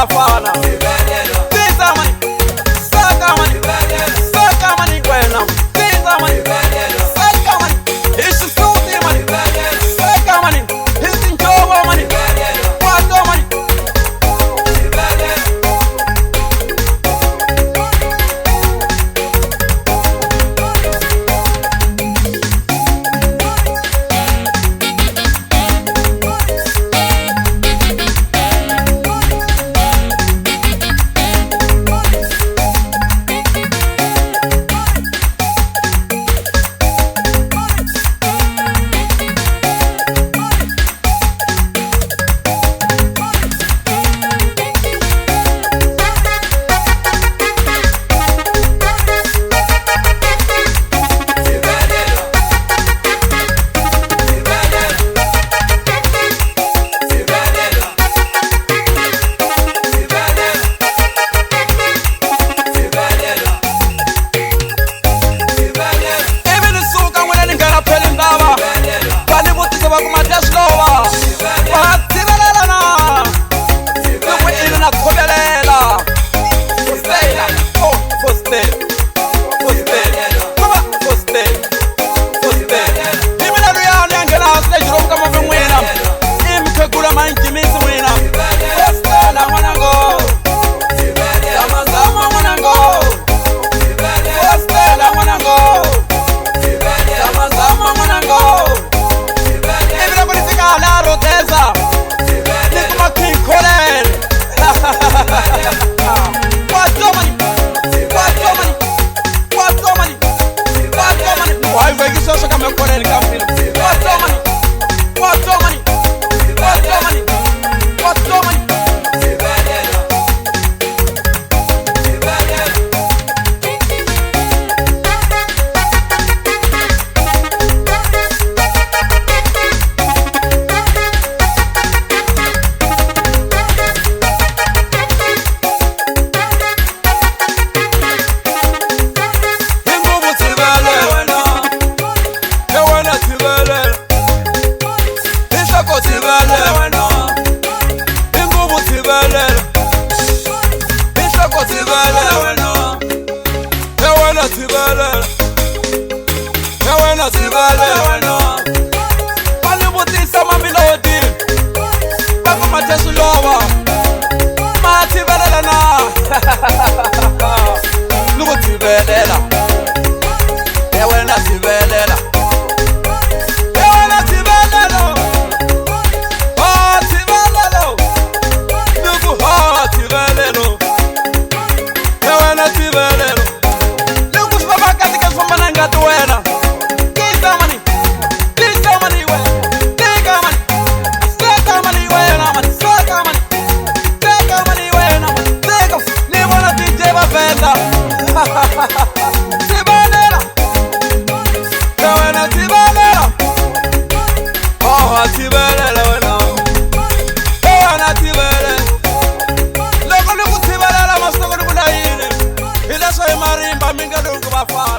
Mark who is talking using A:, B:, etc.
A: bafana. Tiza mani, saka mani, saka mani wena. Tiza mani, saka mani, ishi suti mani, saka mani, ishi njobo mani, wato mani. Palibutisa mamilodi Bako matesu lowa Matibelela na Nugu tibelela Ewena tibelela Ewena tibelela Oh tibelelo Nugu ha tibelelo Ewena tibelelo Nugu shbabaka tika shbamananga tuwena Tibelela Ewena tibelela Oh tibelela wena Ewena tibelela Loko luku tibelela masoko luku layini Ileswa imarimba minga lungu bafana